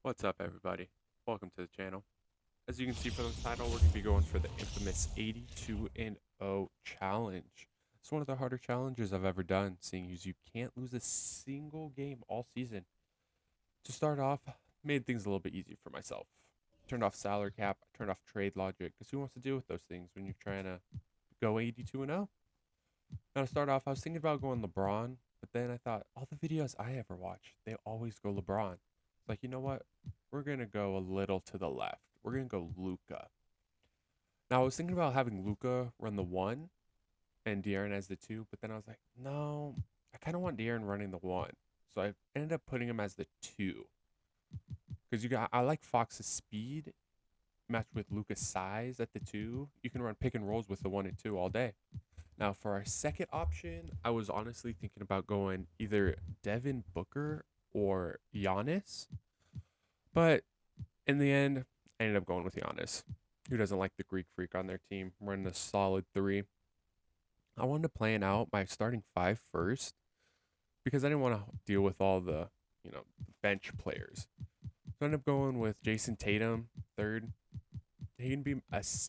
What's up, everybody? Welcome to the channel. As you can see from the title, we're going to be going for the infamous 82 and 0 challenge. It's one of the harder challenges I've ever done, seeing as you can't lose a single game all season. To start off, made things a little bit easier for myself. Turned off salary cap, turned off trade logic, because who wants to deal with those things when you're trying to go 82 and 0? Now, to start off, I was thinking about going LeBron, but then I thought all the videos I ever watch, they always go LeBron. It's like, you know what? We're going to go a little to the left. We're going to go Luca. Now, I was thinking about having Luca run the one and De'Aaron as the two, but then I was like, no, I kind of want De'Aaron running the one. So I ended up putting him as the two. Because I like Fox's speed matched with Luca's size at the two. You can run pick and rolls with the one and two all day. Now, for our second option, I was honestly thinking about going either Devin Booker or Giannis. But in the end, I ended up going with Giannis. Who doesn't like the Greek freak on their team? Running a solid three. I wanted to plan out my starting five first because I didn't want to deal with all the, bench players. So I ended up going with Jason Tatum, third. He can be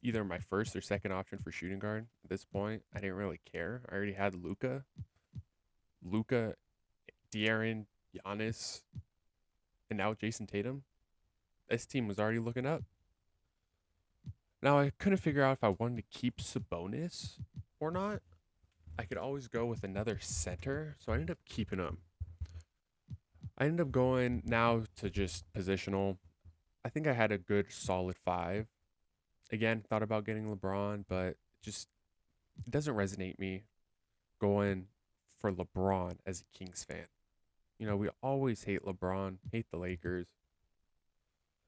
either my first or second option for shooting guard at this point. I didn't really care. I already had Luca, De'Aaron, Giannis, and now Jason Tatum. This team was already looking up. Now I couldn't figure out if I wanted to keep Sabonis or not. I could always go with another center, so I ended up keeping him. I ended up going now to just positional. I think I had a good solid five. Again, thought about getting LeBron, but just it doesn't resonate me going for LeBron as a Kings fan. We always hate LeBron, hate the Lakers.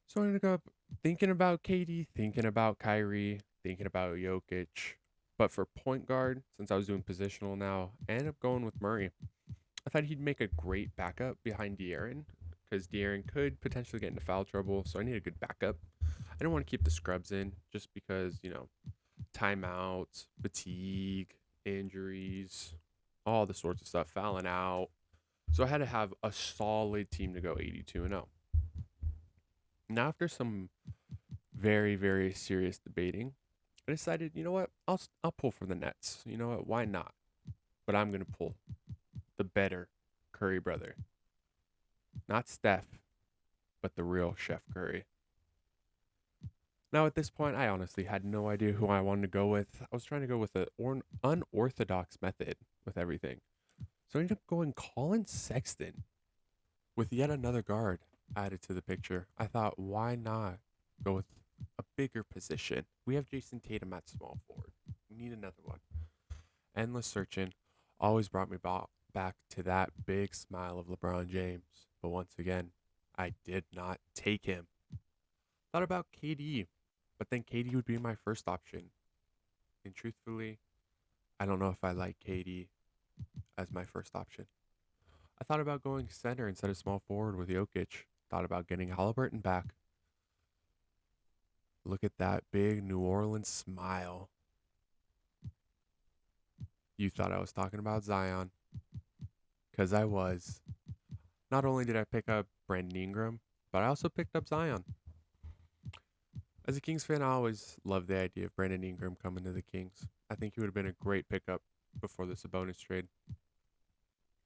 So I ended up thinking about KD, thinking about Kyrie, thinking about Jokic. But for point guard, since I was doing positional now, I ended up going with Murray. I thought he'd make a great backup behind De'Aaron because De'Aaron could potentially get into foul trouble. So I need a good backup. I didn't want to keep the scrubs in just because, timeouts, fatigue, injuries, all the sorts of stuff, fouling out. So I had to have a solid team to go 82 and 0. Now, after some very, very serious debating, I decided, you know what? I'll pull for the Nets. You know what? Why not? But I'm going to pull the better Curry brother. Not Steph, but the real Chef Curry. Now, at this point, I honestly had no idea who I wanted to go with. I was trying to go with an unorthodox method with everything. So I ended up going Colin Sexton with yet another guard added to the picture. I thought, why not go with a bigger position? We have Jason Tatum at small forward. We need another one. Endless searching always brought me back to that big smile of LeBron James. But once again, I did not take him. Thought about KD, but then KD would be my first option. And truthfully, I don't know if I like KD as my first option. I thought about going center instead of small forward with Jokic. Thought about getting Halliburton back. Look at that big New Orleans smile. You thought I was talking about Zion. Because I was. Not only did I pick up Brandon Ingram, but I also picked up Zion. As a Kings fan, I always loved the idea of Brandon Ingram coming to the Kings. I think he would have been a great pickup before the Sabonis trade.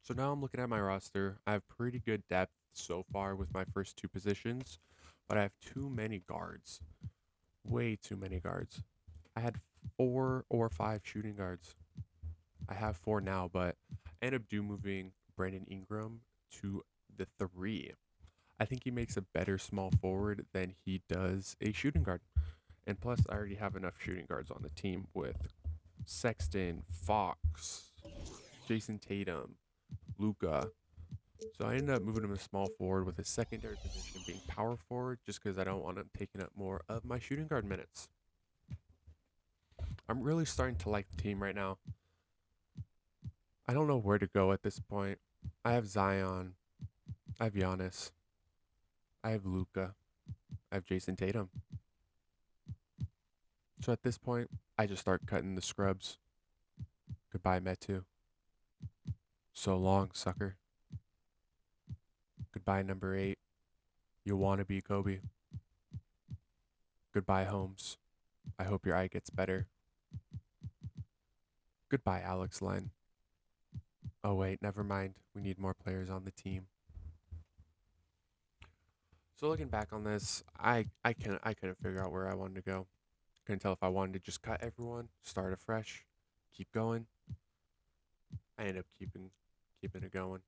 So now I'm looking at my roster. I have pretty good depth so far with my first two positions, but I have too many guards. Way too many guards. I had 4 or 5 shooting guards. I have 4 now, but I ended up moving Brandon Ingram to the 3. I think he makes a better small forward than he does a shooting guard. And plus, I already have enough shooting guards on the team with Sexton, Fox, Jason Tatum, Luca. So I ended up moving him to small forward with his secondary position being power forward just because I don't want him taking up more of my shooting guard minutes. I'm really starting to like the team right now. I don't know where to go at this point. I have Zion. I have Giannis. I have Luca. I have Jason Tatum. So at this point, I just start cutting the scrubs. Goodbye, Metu. So long, sucker. Goodbye, number 8. You want to be Kobe. Goodbye, Holmes. I hope your eye gets better. Goodbye, Alex Len. Oh, wait, never mind. We need more players on the team. So looking back on this, I couldn't figure out where I wanted to go. Couldn't tell if I wanted to just cut everyone, start afresh, keep going. I ended up keeping it going.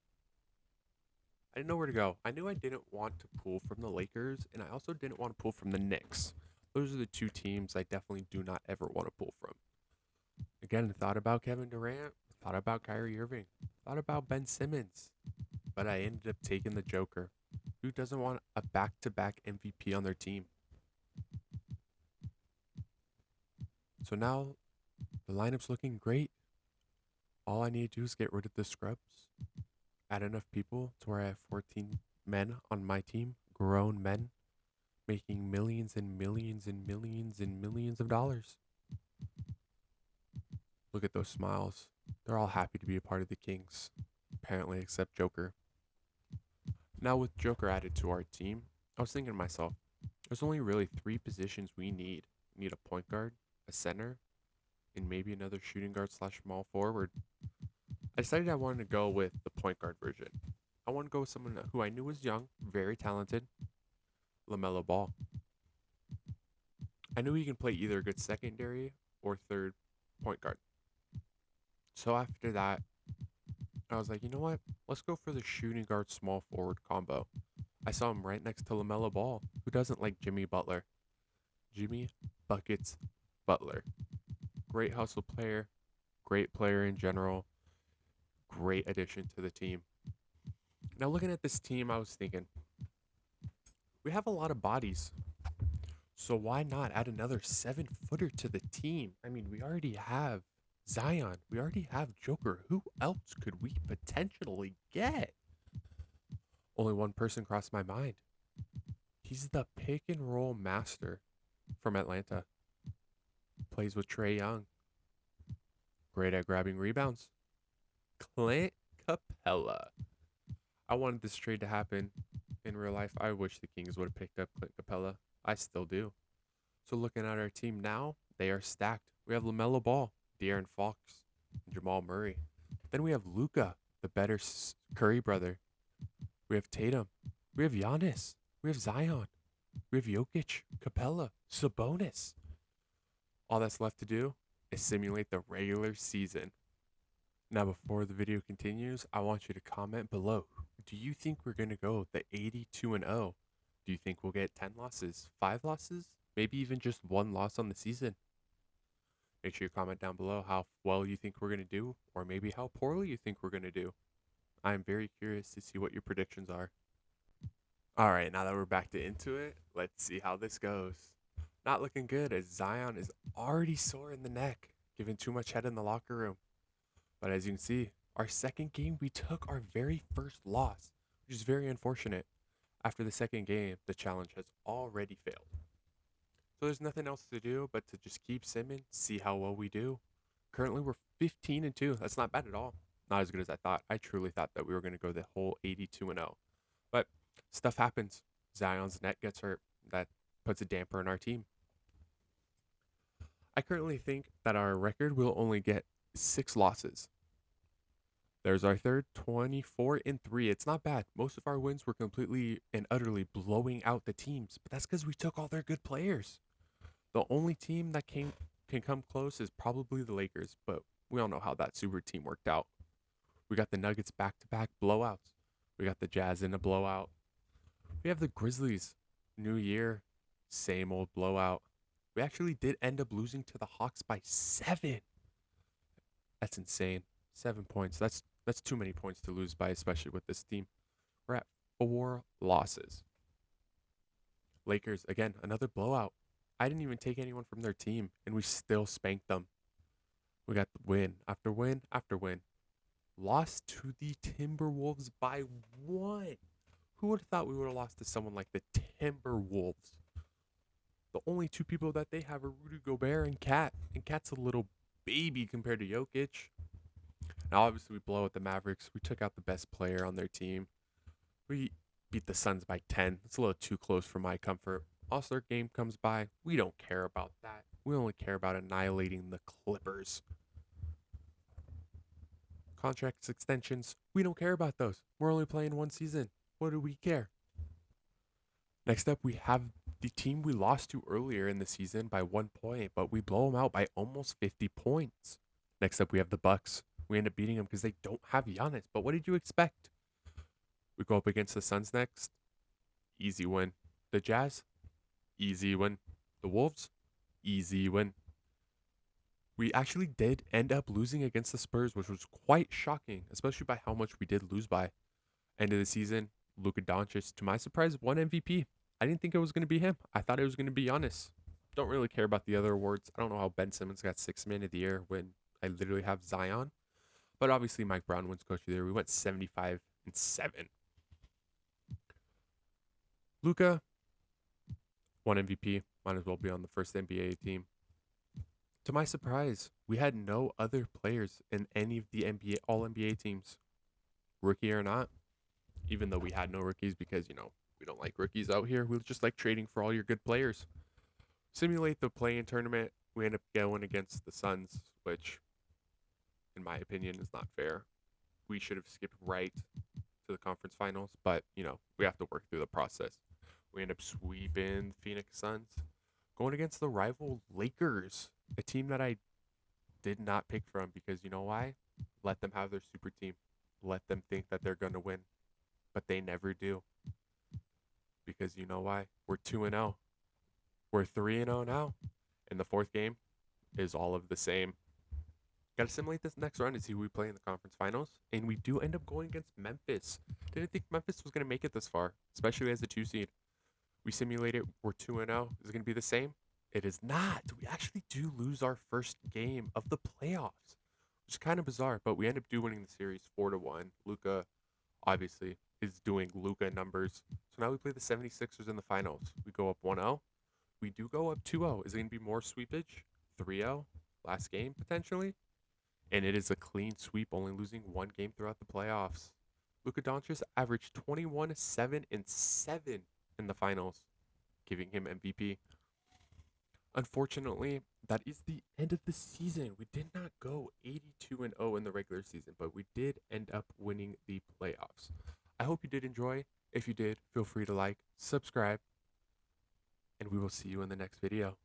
I didn't know where to go. I knew I didn't want to pull from the Lakers, and I also didn't want to pull from the Knicks. Those are the two teams I definitely do not ever want to pull from. Again, thought about Kevin Durant, thought about Kyrie Irving, thought about Ben Simmons, but I ended up taking the Joker. Who doesn't want a back-to-back MVP on their team? So now the lineup's looking great. All I need to do is get rid of the scrubs, add enough people to where I have 14 men on my team, grown men, making millions and millions and millions and millions of dollars. Look at those smiles. They're all happy to be a part of the Kings, apparently, except Joker. Now, with Joker added to our team, I was thinking to myself, there's only really 3 positions we need. We need a point guard, a center, and maybe another shooting guard slash small forward. I decided I wanted to go with the point guard version. I want to go with someone who I knew was young, very talented, LaMelo Ball. I knew he can play either a good secondary or third point guard. So after that, I was like, you know what? Let's go for the shooting guard small forward combo. I saw him right next to LaMelo Ball. Who doesn't like Jimmy Butler? Jimmy Buckets Butler. Great hustle player, great player in general, great addition to the team. Now, looking at this team, I was thinking, we have a lot of bodies. So why not add another 7-footer to the team? I mean, we already have Zion. We already have Joker. Who else could we potentially get? Only one person crossed my mind. He's the pick and roll master from Atlanta. Plays with Trae Young. Great at grabbing rebounds. Clint Capella. I wanted this trade to happen. In real life, I wish the Kings would have picked up Clint Capella. I still do. So looking at our team now, they are stacked. We have LaMelo Ball, De'Aaron Fox, and Jamal Murray. Then we have Luka, the better Curry brother. We have Tatum. We have Giannis. We have Zion. We have Jokic, Capella, Sabonis. All that's left to do is simulate the regular season. Now, before the video continues, I want you to comment below. Do you think we're going to go the 82-0? Do you think we'll get 10 losses, 5 losses, maybe even just 1 loss on the season? Make sure you comment down below how well you think we're going to do, or maybe how poorly you think we're going to do. I'm very curious to see what your predictions are. All right, now that we're back into it, let's see how this goes. Not looking good as Zion is already sore in the neck, giving too much head in the locker room. But as you can see, our second game, we took our very first loss, which is very unfortunate. After the second game, the challenge has already failed. So there's nothing else to do but to just keep simming, see how well we do. Currently, we're 15-2. That's not bad at all. Not as good as I thought. I truly thought that we were going to go the whole 82-0. But stuff happens. Zion's neck gets hurt. That puts a damper on our team. I currently think that our record will only get 6 losses. There's our third, 24-3. It's not bad. Most of our wins were completely and utterly blowing out the teams, but that's because we took all their good players. The only team that can come close is probably the Lakers, but we all know how that super team worked out. We got the Nuggets back-to-back blowouts. We got the Jazz in a blowout. We have the Grizzlies. New year, same old blowout. We actually did end up losing to the Hawks by 7. That's insane. 7 points. That's too many points to lose by, especially with this team. We're at 4 losses. Lakers, again, another blowout. I didn't even take anyone from their team, and we still spanked them. We got the win after win after win. Lost to the Timberwolves by 1. Who would have thought we would have lost to someone like the Timberwolves? The only 2 people that they have are Rudy Gobert and Cat. And Cat's a little baby compared to Jokic. Now, obviously, we blow out the Mavericks. We took out the best player on their team. We beat the Suns by 10. It's a little too close for my comfort. All-Star game comes by. We don't care about that. We only care about annihilating the Clippers. Contracts extensions, we don't care about those. We're only playing one season. What do we care? Next up, we have the team we lost to earlier in the season by 1 point, but we blow them out by almost 50 points. Next up, we have the Bucks. We end up beating them because they don't have Giannis. But what did you expect? We go up against the Suns next. Easy win. The Jazz, easy win. The Wolves, easy win. We actually did end up losing against the Spurs, which was quite shocking, especially by how much we did lose by. End of the season, Luka Doncic, to my surprise, won MVP. I didn't think it was going to be him. I thought it was going to be Giannis. Don't really care about the other awards. I don't know how Ben Simmons got Sixth Man of the Year when I literally have Zion. But obviously, Mike Brown wins Coach of the Year. We went 75-7. Luka won MVP. Might as well be on the first NBA team. To my surprise, we had no other players in any of the NBA All NBA teams, rookie or not. Even though we had no rookies because we don't like rookies out here. We just like trading for all your good players. Simulate the play-in tournament. We end up going against the Suns, which, in my opinion, is not fair. We should have skipped right to the conference finals, but we have to work through the process. We end up sweeping Phoenix Suns, going against the rival Lakers, a team that I did not pick from because you know why? Let them have their super team. Let them think that they're going to win, but they never do. Because you know why? We're 2-0. We're 3-0 now. And the fourth game is all of the same. Got to simulate this next round and see who we play in the conference finals. And we do end up going against Memphis. Didn't think Memphis was going to make it this far, especially as a 2 seed. We simulate it. We're 2-0. Is it going to be the same? It is not. We actually do lose our first game of the playoffs, which is kind of bizarre, but we end up winning the series 4-1. Luka, obviously, is doing Luka numbers. So now we play the 76ers in the finals. We go up 1-0. We do go up 2-0. Is it going to be more sweepage? 3-0? Last game, potentially? And it is a clean sweep, only losing one game throughout the playoffs. Luka Doncic averaged 21, 7, and 7 in the finals, giving him MVP. Unfortunately, that is the end of the season. We did not go 82-0 in the regular season, but we did end up winning the playoffs. I hope you did enjoy. If you did, feel free to like, subscribe, and we will see you in the next video.